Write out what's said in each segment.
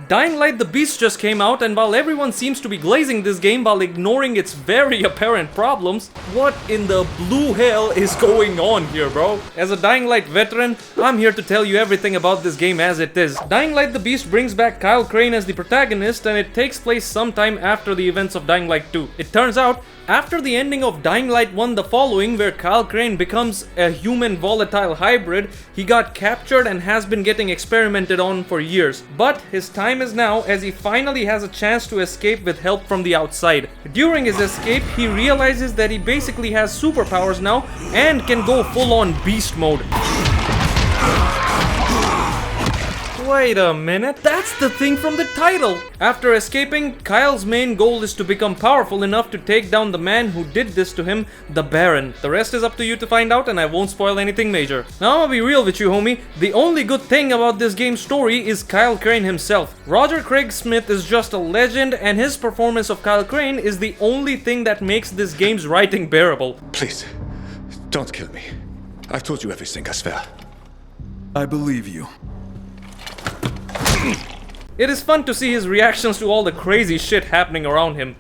Dying Light the Beast just came out, and while everyone seems to be glazing this game while ignoring its very apparent problems, what in the blue hell is going on here, bro? As a Dying Light veteran, I'm here to tell you everything about this game as it is. Dying Light the Beast brings back Kyle Crane as the protagonist, and it takes place sometime after the events of Dying Light 2. It turns out, after the ending of Dying Light 1 The Following, where Kyle Crane becomes a human volatile hybrid, he got captured and has been getting experimented on for years. But his time is now, as he finally has a chance to escape with help from the outside. During his escape, he realizes that he basically has superpowers now and can go full-on beast mode. Wait a minute, that's the thing from the title! After escaping, Kyle's main goal is to become powerful enough to take down the man who did this to him, the Baron. The rest is up to you to find out, and I won't spoil anything major. Now I'm gonna be real with you, homie. The only good thing about this game's story is Kyle Crane himself. Roger Craig Smith is just a legend, and his performance of Kyle Crane is the only thing that makes this game's writing bearable. Please, don't kill me. I've told you everything, I swear. I believe you. It is fun to see his reactions to all the crazy shit happening around him.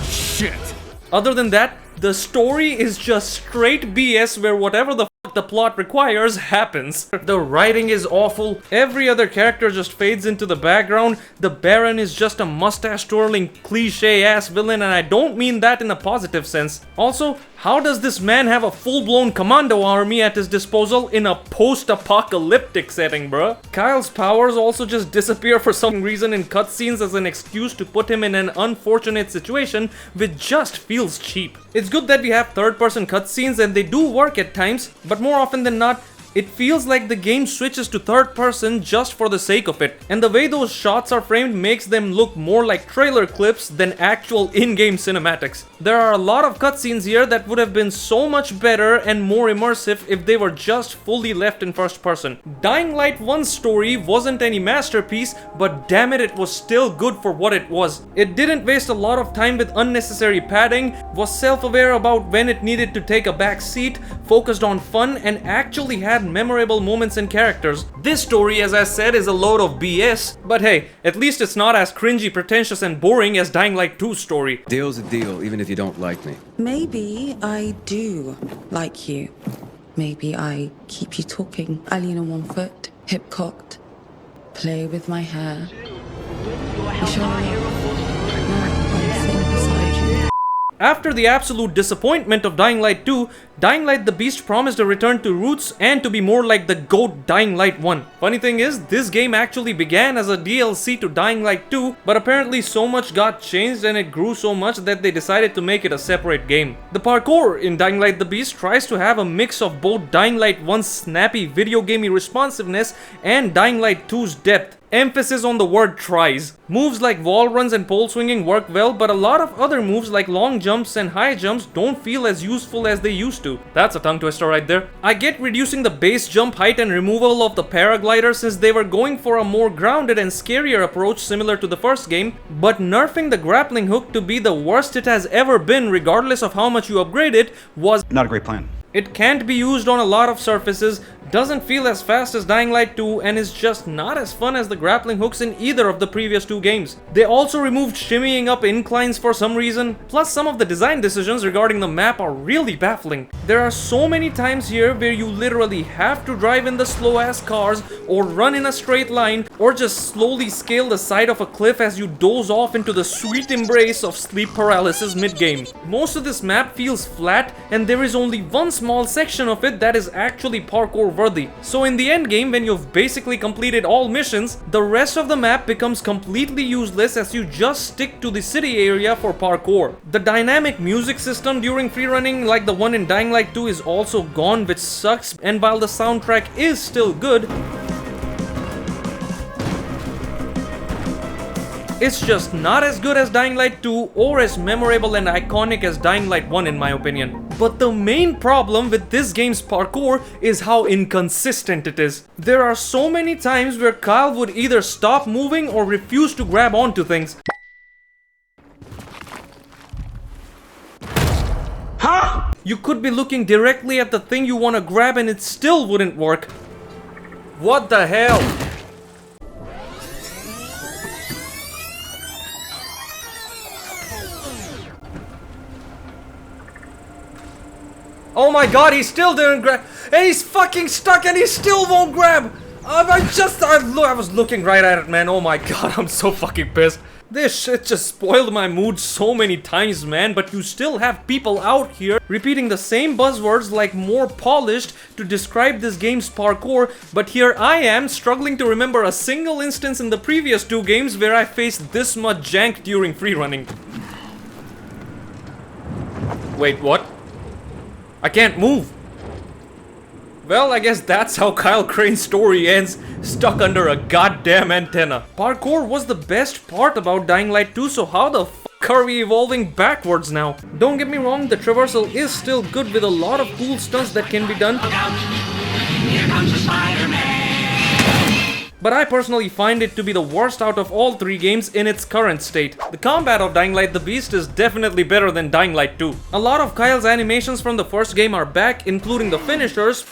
Shit! Other than that, the story is just straight BS where whatever the fuck the plot requires happens. The writing is awful, every other character just fades into the background, the Baron is just a mustache-twirling cliche-ass villain, and I don't mean that in a positive sense. Also, how does this man have a full-blown commando army at his disposal in a post-apocalyptic setting, bruh? Kyle's powers also just disappear for some reason in cutscenes as an excuse to put him in an unfortunate situation, which just feels cheap. It's good that we have third-person cutscenes, and they do work at times, but more often than not, it feels like the game switches to third person just for the sake of it, and the way those shots are framed makes them look more like trailer clips than actual in-game cinematics. There are a lot of cutscenes here that would have been so much better and more immersive if they were just fully left in first person. Dying Light 1's story wasn't any masterpiece, but damn it, it was still good for what it was. It didn't waste a lot of time with unnecessary padding, was self-aware about when it needed to take a back seat, focused on fun, and actually had memorable moments and characters. This story, as I said, is a load of BS, but hey, at least it's not as cringy, pretentious, and boring as Dying Light 2's story. Deal's a deal, even if you don't like me. Maybe I do like you. Maybe I keep you talking. I lean on one foot, hip cocked, play with my hair. You show me After the absolute disappointment of Dying Light 2, Dying Light the Beast promised a return to roots and to be more like the GOAT Dying Light 1. Funny thing is, this game actually began as a DLC to Dying Light 2, but apparently so much got changed and it grew so much that they decided to make it a separate game. The parkour in Dying Light the Beast tries to have a mix of both Dying Light 1's snappy video gamey responsiveness and Dying Light 2's depth. Emphasis on the word tries. Moves like wall runs and pole swinging work well, but a lot of other moves like long jumps and high jumps don't feel as useful as they used to. That's a tongue twister right there. I get reducing the base jump height and removal of the paraglider since they were going for a more grounded and scarier approach similar to the first game, but nerfing the grappling hook to be the worst it has ever been regardless of how much you upgrade it was not a great plan. It can't be used on a lot of surfaces, doesn't feel as fast as Dying Light 2, and is just not as fun as the grappling hooks in either of the previous two games. They also removed shimmying up inclines for some reason, plus some of the design decisions regarding the map are really baffling. There are so many times here where you literally have to drive in the slow-ass cars, or run in a straight line, or just slowly scale the side of a cliff as you doze off into the sweet embrace of sleep paralysis mid-game. Most of this map feels flat, and there is only one small section of it that is actually parkour worthy. So in the end game, when you've basically completed all missions, the rest of the map becomes completely useless as you just stick to the city area for parkour. The dynamic music system during free running like the one in Dying Light 2 is also gone, which sucks, and while the soundtrack is still good, it's just not as good as Dying Light 2 or as memorable and iconic as Dying Light 1 in my opinion. But the main problem with this game's parkour is how inconsistent it is. There are so many times where Kyle would either stop moving or refuse to grab onto things. Huh? You could be looking directly at the thing you want to grab and it still wouldn't work. What the hell? Oh my god, he still didn't grab. And he's fucking stuck and he still won't grab. I was looking right at it, man. Oh my god, I'm so fucking pissed. This shit just spoiled my mood so many times, man. But you still have people out here repeating the same buzzwords like more polished to describe this game's parkour. But here I am struggling to remember a single instance in the previous 2 games where I faced this much jank during free running. Wait, what? I can't move. Well, I guess that's how Kyle Crane's story ends, stuck under a goddamn antenna. Parkour was the best part about Dying Light 2, so how the fuck are we evolving backwards now? Don't get me wrong, the traversal is still good with a lot of cool stunts that can be done. Look out! Here comes the Spider-Man! But I personally find it to be the worst out of all 3 games in its current state. The combat of Dying Light the Beast is definitely better than Dying Light 2. A lot of Kyle's animations from the first game are back, including the finishers.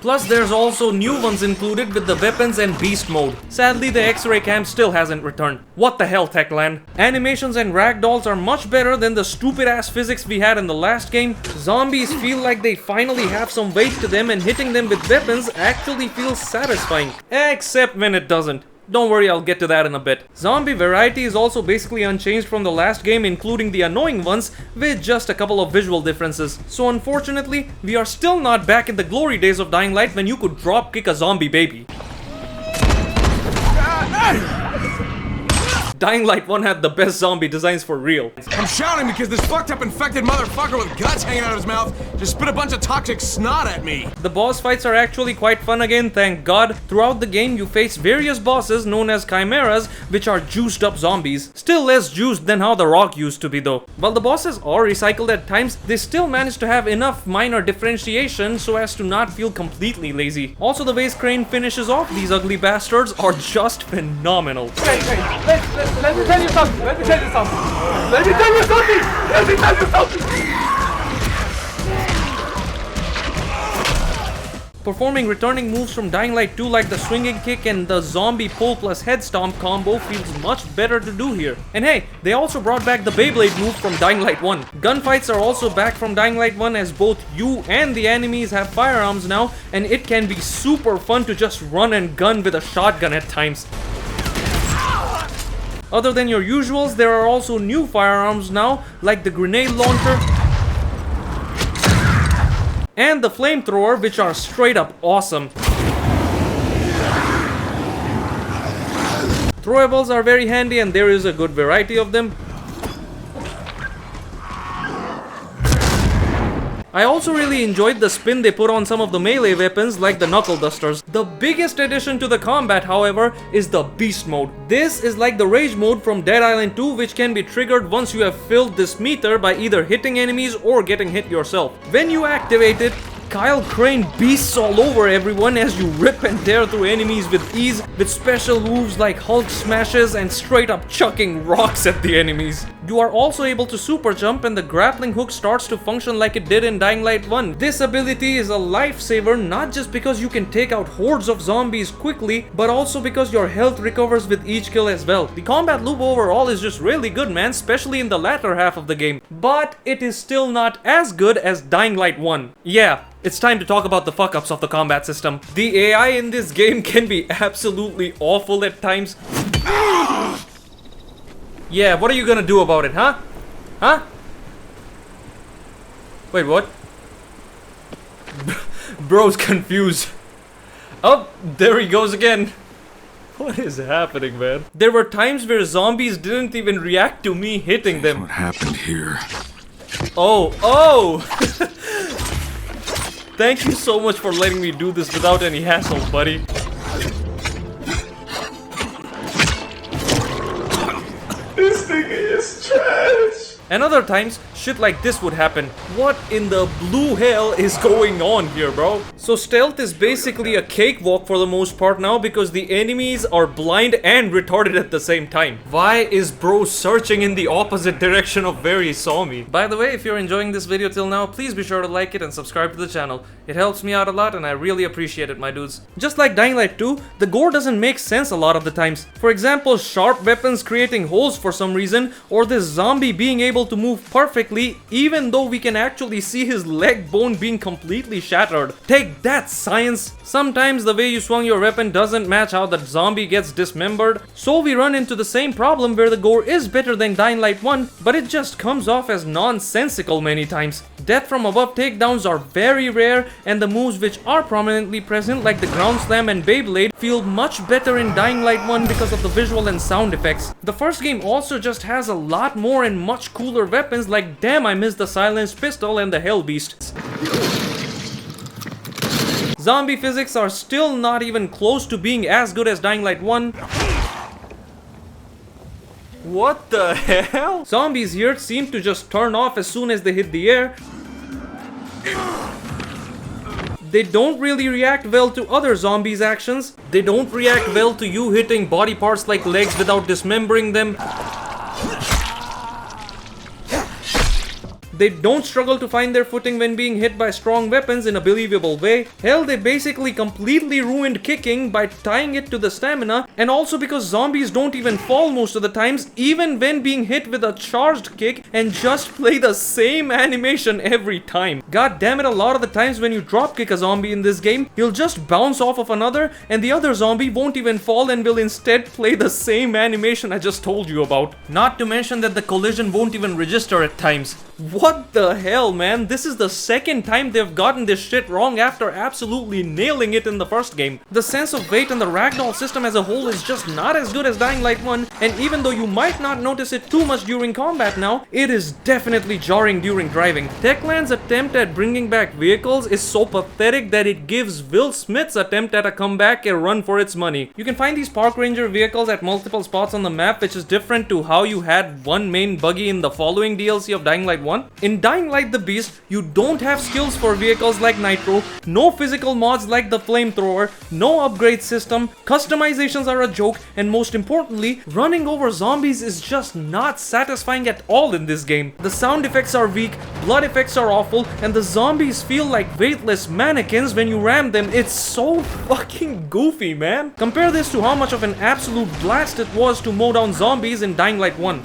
Plus, there's also new ones included with the weapons and beast mode. Sadly, the X-ray cam still hasn't returned. What the hell, Techland? Animations and ragdolls are much better than the stupid-ass physics we had in the last game. Zombies feel like they finally have some weight to them, and hitting them with weapons actually feels satisfying. Except when it doesn't. Don't worry, I'll get to that in a bit. Zombie variety is also basically unchanged from the last game, including the annoying ones, with just a couple of visual differences. So unfortunately, we are still not back in the glory days of Dying Light when you could drop kick a zombie baby. Dying Light 1 had the best zombie designs for real. I'm shouting because this fucked up infected motherfucker with guts hanging out of his mouth just spit a bunch of toxic snot at me. The boss fights are actually quite fun again, thank god. Throughout the game, you face various bosses known as chimeras, which are juiced up zombies. Still less juiced than how the Rock used to be though. While the bosses are recycled at times, they still manage to have enough minor differentiation so as to not feel completely lazy. Also, the ways Crane finishes off these ugly bastards are just phenomenal. Let me tell you something. Let me tell you something. Let me tell you something. Let me tell you something. Performing returning moves from Dying Light 2 like the swinging kick and the zombie pull plus head stomp combo feels much better to do here. And hey, they also brought back the Beyblade move from Dying Light 1. Gunfights are also back from Dying Light 1 as both you and the enemies have firearms now, and it can be super fun to just run and gun with a shotgun at times. Other than your usuals, there are also new firearms now, like the grenade launcher and the flamethrower, which are straight up awesome. Throwables are very handy and there is a good variety of them. I also really enjoyed the spin they put on some of the melee weapons like the knuckle dusters. The biggest addition to the combat, however, is the beast mode. This is like the rage mode from Dead Island 2, which can be triggered once you have filled this meter by either hitting enemies or getting hit yourself. When you activate it, Kyle Crane beasts all over everyone as you rip and tear through enemies with ease, with special moves like Hulk smashes and straight up chucking rocks at the enemies. You are also able to super jump and the grappling hook starts to function like it did in Dying Light 1. This ability is a lifesaver not just because you can take out hordes of zombies quickly, but also because your health recovers with each kill as well. The combat loop overall is just really good, man, especially in the latter half of the game. But it is still not as good as Dying Light 1. Yeah. It's time to talk about the fuck-ups of the combat system. The AI in this game can be absolutely awful at times. Yeah, what are you gonna do about it, huh? Huh? Wait, what? Bro's confused. Oh, there he goes again. What is happening, man? There were times where zombies didn't even react to me hitting them. What happened here? Oh! Thank you so much for letting me do this without any hassle, buddy. This thing is trash. And other times, shit like this would happen. What in the blue hell is going on here, bro? So stealth is basically a cakewalk for the most part now because the enemies are blind and retarded at the same time. Why is bro searching in the opposite direction of where he saw me? By the way, if you're enjoying this video till now, please be sure to like it and subscribe to the channel. It helps me out a lot and I really appreciate it, my dudes. Just like Dying Light 2, the gore doesn't make sense a lot of the times. For example, sharp weapons creating holes for some reason, or this zombie being able to move perfectly even though we can actually see his leg bone being completely shattered. Take that, science! Sometimes the way you swung your weapon doesn't match how the zombie gets dismembered, so we run into the same problem where the gore is better than Dying Light 1, but it just comes off as nonsensical many times. Death from above takedowns are very rare, and the moves which are prominently present like the ground slam and Beyblade feel much better in Dying Light 1 because of the visual and sound effects. The first game also just has a lot more and much cooler weapons, like damn I missed the silenced pistol and the hell beast. Zombie physics are still not even close to being as good as Dying Light 1. What the hell? Zombies here seem to just turn off as soon as they hit the air. They don't really react well to other zombies' actions. They don't react well to you hitting body parts like legs without dismembering them. They don't struggle to find their footing when being hit by strong weapons in a believable way. Hell, they basically completely ruined kicking by tying it to the stamina, and also because zombies don't even fall most of the times, even when being hit with a charged kick, and just play the same animation every time. God damn it, a lot of the times when you drop kick a zombie in this game, he'll just bounce off of another, and the other zombie won't even fall and will instead play the same animation I just told you about. Not to mention that the collision won't even register at times. What the hell, man? This is the second time they've gotten this shit wrong after absolutely nailing it in the first game. The sense of weight and the ragdoll system as a whole is just not as good as Dying Light 1, and even though you might not notice it too much during combat now, it is definitely jarring during driving. Techland's attempt at bringing back vehicles is so pathetic that it gives Will Smith's attempt at a comeback a run for its money. You can find these Park Ranger vehicles at multiple spots on the map, which is different to how you had one main buggy in the following DLC of Dying Light 1. In Dying Light the Beast, you don't have skills for vehicles like Nitro, no physical mods like the flamethrower, no upgrade system, customizations are a joke, and most importantly, running over zombies is just not satisfying at all in this game. The sound effects are weak, blood effects are awful, and the zombies feel like weightless mannequins when you ram them. It's so fucking goofy, man. Compare this to how much of an absolute blast it was to mow down zombies in Dying Light 1.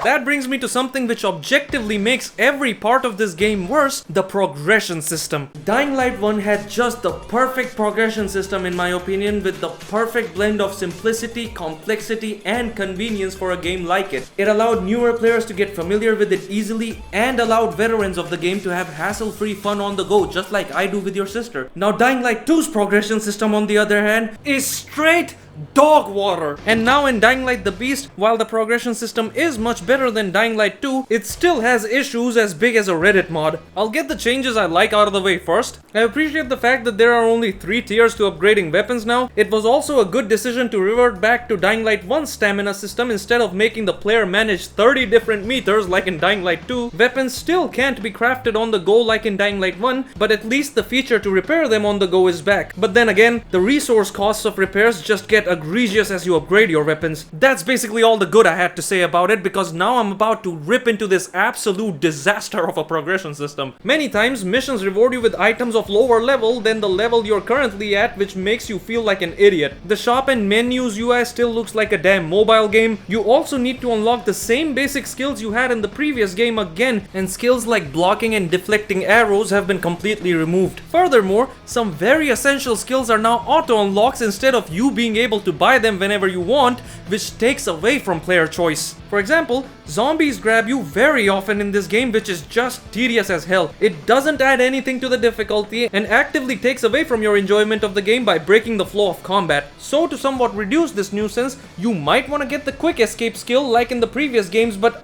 That brings me to something which objectively makes every part of this game worse: the progression system. Dying Light 1 had just the perfect progression system in my opinion, with the perfect blend of simplicity, complexity, and convenience for a game like it. It allowed newer players to get familiar with it easily and allowed veterans of the game to have hassle-free fun on the go, just like I do with your sister. Now Dying Light 2's progression system, on the other hand, is straight dog water. And now in Dying Light the Beast, while the progression system is much better than Dying Light 2, it still has issues as big as a Reddit mod. I'll get the changes I like out of the way first. I appreciate the fact that there are only 3 tiers to upgrading weapons now. It was also a good decision to revert back to Dying Light 1's stamina system instead of making the player manage 30 different meters like in Dying Light 2. Weapons still can't be crafted on the go like in Dying Light 1, but at least the feature to repair them on the go is back. But then again, the resource costs of repairs just get egregious as you upgrade your weapons. That's basically all the good I had to say about it, because now I'm about to rip into this absolute disaster of a progression system. Many times missions reward you with items of lower level than the level you're currently at, which makes you feel like an idiot. The shop and menus UI still looks like a damn mobile game. You also need to unlock the same basic skills you had in the previous game again, and skills like blocking and deflecting arrows have been completely removed. Furthermore, some very essential skills are now auto unlocks instead of you being able to buy them whenever you want, which takes away from player choice. For example, zombies grab you very often in this game, which is just tedious as hell. It doesn't add anything to the difficulty and actively takes away from your enjoyment of the game by breaking the flow of combat. So to somewhat reduce this nuisance, you might want to get the quick escape skill like in the previous games, but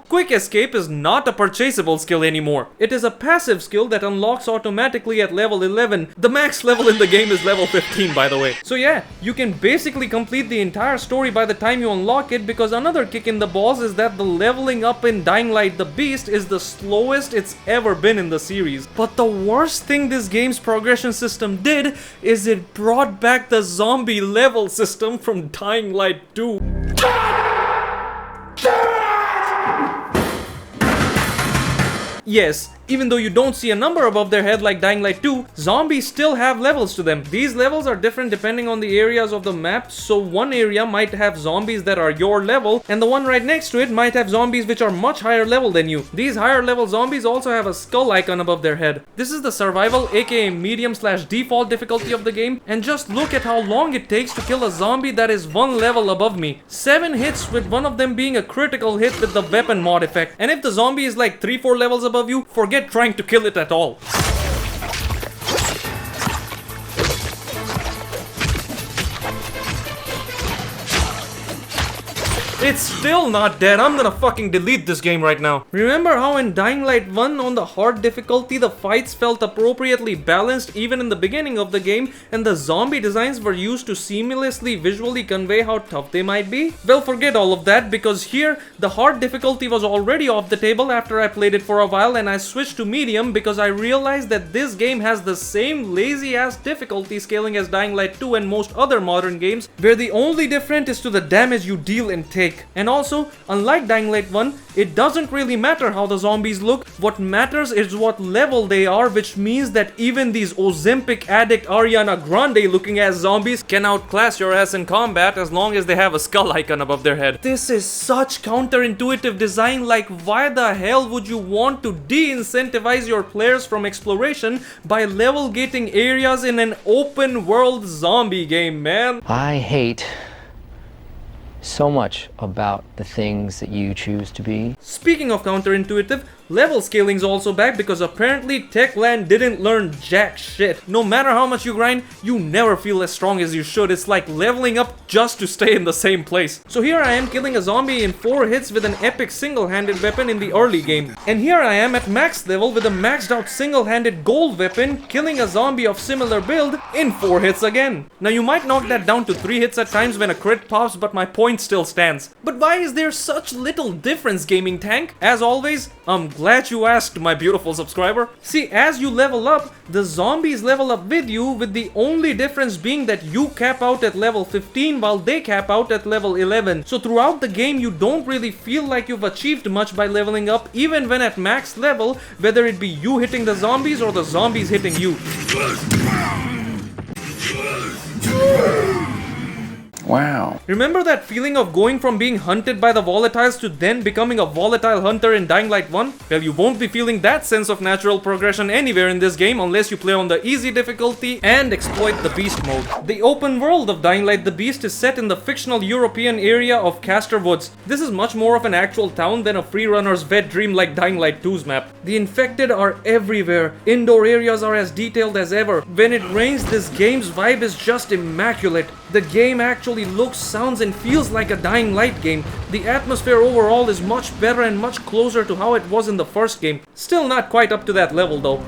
quick escape is not a purchasable skill anymore. It is a passive skill that unlocks automatically at level 11. The max level in the game is level 15, by the way. So yeah, you can basically complete the entire story by the time you unlock it, because another kick in the balls is that the leveling up in Dying Light the Beast is the slowest it's ever been in the series. But the worst thing this game's progression system did is it brought back the zombie level system from Dying Light 2. Yes, even though you don't see a number above their head like Dying Light 2, zombies still have levels to them. These levels are different depending on the areas of the map, so one area might have zombies that are your level, and the one right next to it might have zombies which are much higher level than you. These higher level zombies also have a skull icon above their head. This is the survival aka medium/default difficulty of the game, and just look at how long it takes to kill a zombie that is one level above me. 7 hits with one of them being a critical hit with the weapon mod effect, and if the zombie is like 3-4 levels above you, forget trying to kill it at all. It's still not dead. I'm gonna fucking delete this game right now. Remember how in Dying Light 1 on the hard difficulty the fights felt appropriately balanced even in the beginning of the game, and the zombie designs were used to seamlessly visually convey how tough they might be? Well, forget all of that, because here the hard difficulty was already off the table after I played it for a while, and I switched to medium because I realized that this game has the same lazy ass difficulty scaling as Dying Light 2 and most other modern games, where the only difference is to the damage you deal and take. And also, unlike Dying Light 1, it doesn't really matter how the zombies look. What matters is what level they are, which means that even these Ozempic addict Ariana Grande looking ass zombies can outclass your ass in combat as long as they have a skull icon above their head. This is such counterintuitive design. Like, why the hell would you want to de-incentivize your players from exploration by level gating areas in an open world zombie game, man? I hate so much about the things that you choose to be. Speaking of counterintuitive, level scaling's also back because apparently Techland didn't learn jack shit. No matter how much you grind, you never feel as strong as you should. It's like leveling up just to stay in the same place. So here I am killing a zombie in 4 hits with an epic single-handed weapon in the early game. And here I am at max level with a maxed out single-handed gold weapon killing a zombie of similar build in 4 hits again. Now you might knock that down to 3 hits at times when a crit pops, but my point still stands. But why is there such little difference, Gaming Tank? As always, I'm glad you asked, my beautiful subscriber. See, as you level up, the zombies level up with you, with the only difference being that you cap out at level 15 while they cap out at level 11. So throughout the game, you don't really feel like you've achieved much by leveling up, even when at max level, whether it be you hitting the zombies or the zombies hitting you. Wow. Remember that feeling of going from being hunted by the volatiles to then becoming a volatile hunter in Dying Light 1? Well, you won't be feeling that sense of natural progression anywhere in this game unless you play on the easy difficulty and exploit the beast mode. The open world of Dying Light the Beast is set in the fictional European area of Castor Woods. This is much more of an actual town than a freerunner's wet dream like Dying Light 2's map. The infected are everywhere. Indoor areas are as detailed as ever. When it rains, this game's vibe is just immaculate. The game actually looks, sounds, and feels like a Dying Light game. The atmosphere overall is much better and much closer to how it was in the first game. Still not quite up to that level though.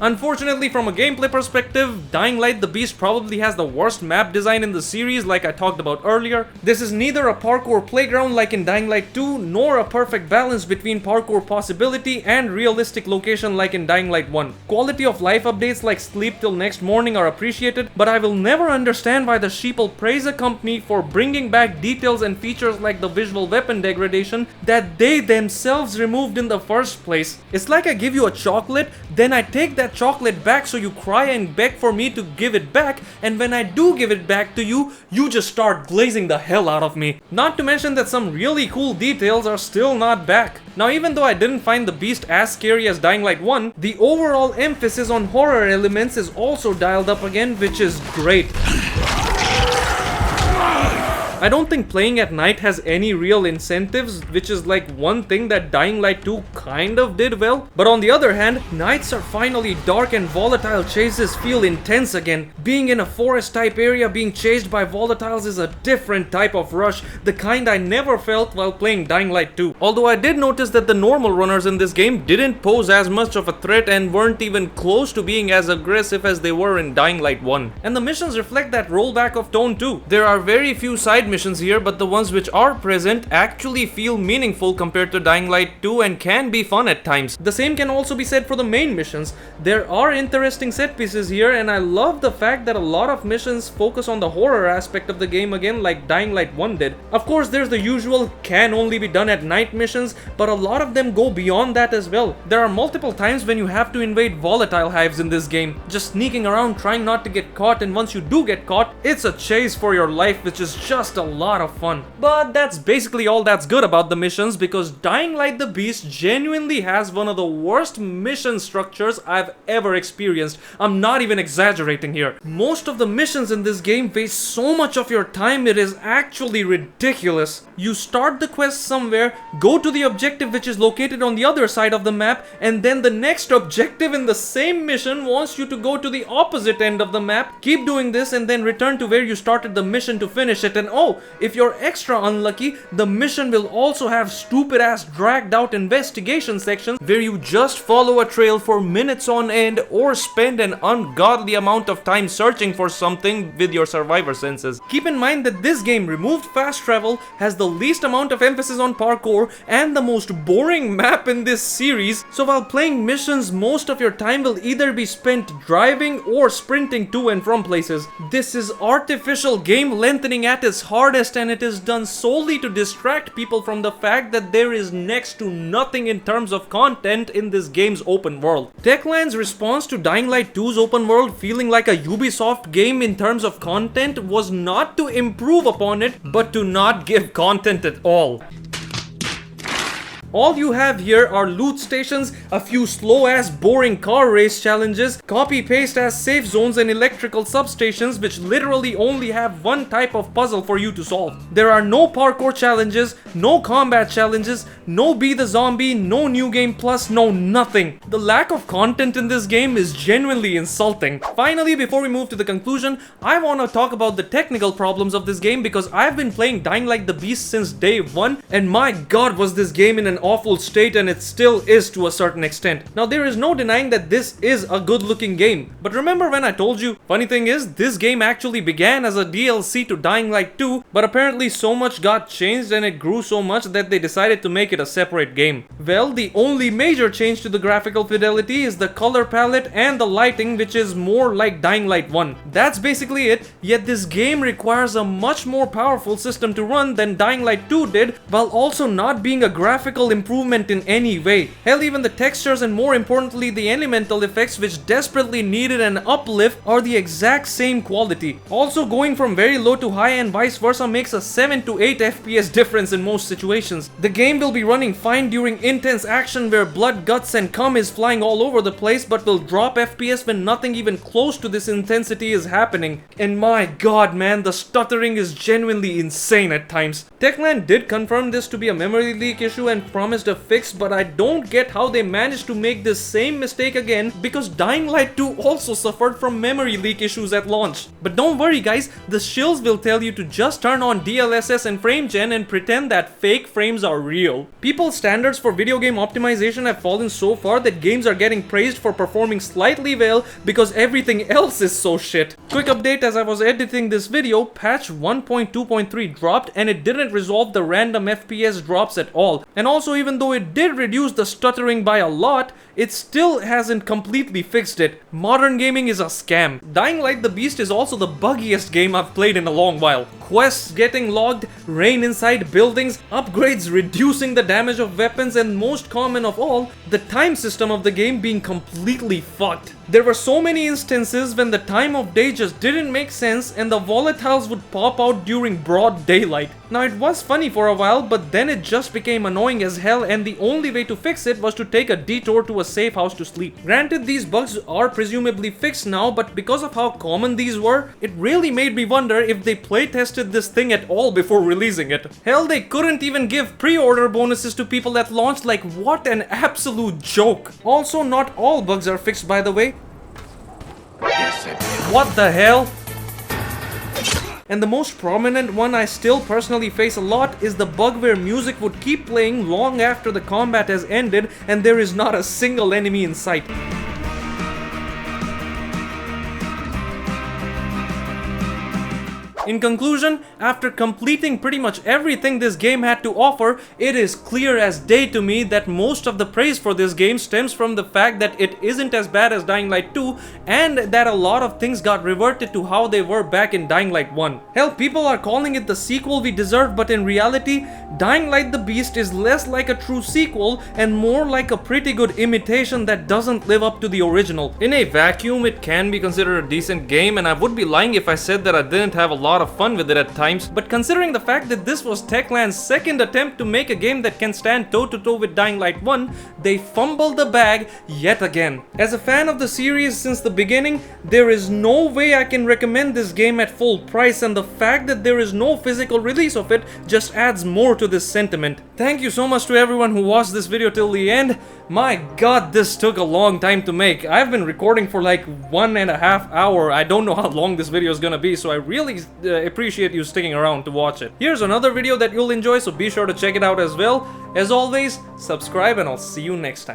Unfortunately, from a gameplay perspective, Dying Light the Beast probably has the worst map design in the series like I talked about earlier. This is neither a parkour playground like in Dying Light 2, nor a perfect balance between parkour possibility and realistic location like in Dying Light 1. Quality of life updates like sleep till next morning are appreciated, but I will never understand why the sheeple praise a company for bringing back details and features like the visual weapon degradation that they themselves removed in the first place. It's like I give you a chocolate, then I take that chocolate back so you cry and beg for me to give it back, and when I do give it back to you, you just start glazing the hell out of me. Not to mention that some really cool details are still not back. Now, even though I didn't find the beast as scary as Dying Light 1, the overall emphasis on horror elements is also dialed up again, which is great. I don't think playing at night has any real incentives, which is like one thing that Dying Light 2 kind of did well. But on the other hand, nights are finally dark and volatile chases feel intense again. Being in a forest type area being chased by volatiles is a different type of rush, the kind I never felt while playing Dying Light 2. Although I did notice that the normal runners in this game didn't pose as much of a threat and weren't even close to being as aggressive as they were in Dying Light 1. And the missions reflect that rollback of tone too. There are very few side missions here, but the ones which are present actually feel meaningful compared to Dying Light 2 and can be fun at times. The same can also be said for the main missions. There are interesting set pieces here, and I love the fact that a lot of missions focus on the horror aspect of the game again, like Dying Light 1 did. Of course, there's the usual can only be done at night missions, but a lot of them go beyond that as well. There are multiple times when you have to invade volatile hives in this game, just sneaking around trying not to get caught, and once you do get caught, it's a chase for your life, which is just a lot of fun. But that's basically all that's good about the missions, because Dying Light the Beast genuinely has one of the worst mission structures I've ever experienced. I'm not even exaggerating here. Most of the missions in this game waste so much of your time, it is actually ridiculous. You start the quest somewhere, go to the objective which is located on the other side of the map, and then the next objective in the same mission wants you to go to the opposite end of the map. Keep doing this and then return to where you started the mission to finish it. And oh, if you're extra unlucky, the mission will also have stupid ass dragged out investigation sections where you just follow a trail for minutes on end or spend an ungodly amount of time searching for something with your survivor senses. Keep in mind that this game removed fast travel, has the least amount of emphasis on parkour, and the most boring map in this series, so while playing missions, most of your time will either be spent driving or sprinting to and from places. This is artificial game lengthening at its hardest, and it is done solely to distract people from the fact that there is next to nothing in terms of content in this game's open world. Techland's response to Dying Light 2's open world feeling like a Ubisoft game in terms of content was not to improve upon it, but to not give content at all. All you have here are loot stations, a few slow-ass boring car race challenges, copy-paste as safe zones and electrical substations which literally only have one type of puzzle for you to solve. There are no parkour challenges, no combat challenges, no be the zombie, no new game plus, no nothing. The lack of content in this game is genuinely insulting. Finally, before we move to the conclusion, I want to talk about the technical problems of this game, because I've been playing Dying Light the Beast since day one, and my god was this game in an awful state, and it still is to a certain extent. Now there is no denying that this is a good looking game, but remember when I told you? Funny thing is, this game actually began as a DLC to Dying Light 2, but apparently so much got changed and it grew so much that they decided to make it a separate game. Well, the only major change to the graphical fidelity is the color palette and the lighting, which is more like Dying Light 1. That's basically it, yet this game requires a much more powerful system to run than Dying Light 2 did, while also not being a graphical improvement in any way. Hell, even the textures and more importantly the elemental effects, which desperately needed an uplift, are the exact same quality. Also, going from very low to high and vice versa makes a 7 to 8 FPS difference in most situations. The game will be running fine during intense action where blood, guts and cum is flying all over the place, but will drop FPS when nothing even close to this intensity is happening. And my god man, the stuttering is genuinely insane at times. Techland did confirm this to be a memory leak issue and promised a fix, but I don't get how they managed to make this same mistake again, because Dying Light 2 also suffered from memory leak issues at launch. But don't worry guys, the shills will tell you to just turn on DLSS and frame gen and pretend that fake frames are real. People's standards for video game optimization have fallen so far that games are getting praised for performing slightly well because everything else is so shit. Quick update, as I was editing this video, patch 1.2.3 dropped and it didn't resolve the random FPS drops at all. And also, even though it did reduce the stuttering by a lot, it still hasn't completely fixed it. Modern gaming is a scam. Dying Light the Beast is also the buggiest game I've played in a long while. Quests getting logged, rain inside buildings, upgrades reducing the damage of weapons, and most common of all, the time system of the game being completely fucked. There were so many instances when the time of day just didn't make sense and the volatiles would pop out during broad daylight. Now it was funny for a while, but then it just became annoying as hell, and the only way to fix it was to take a detour to a safe house to sleep. Granted, these bugs are presumably fixed now, but because of how common these were, it really made me wonder if they playtested tested this thing at all before releasing it. Hell, they couldn't even give pre-order bonuses to people that launched. Like, what an absolute joke. Also, not all bugs are fixed, by the way. What the hell? And the most prominent one I still personally face a lot is the bug where music would keep playing long after the combat has ended and there is not a single enemy in sight. In conclusion, after completing pretty much everything this game had to offer, it is clear as day to me that most of the praise for this game stems from the fact that it isn't as bad as Dying Light 2 and that a lot of things got reverted to how they were back in Dying Light 1. Hell, people are calling it the sequel we deserve, but in reality, Dying Light the Beast is less like a true sequel and more like a pretty good imitation that doesn't live up to the original. In a vacuum, it can be considered a decent game, and I would be lying if I said that I didn't have a lot of fun with it at times, but considering the fact that this was Techland's second attempt to make a game that can stand toe-to-toe with Dying Light 1, they fumbled the bag yet again. As a fan of the series since the beginning, there is no way I can recommend this game at full price, and the fact that there is no physical release of it just adds more to this sentiment. Thank you so much to everyone who watched this video till the end. My god, this took a long time to make. I've been recording for like 1.5 hours. I don't know how long this video is gonna be, so I really appreciate you sticking around to watch it. Here's another video that you'll enjoy, so be sure to check it out as well. As always, subscribe and I'll see you next time.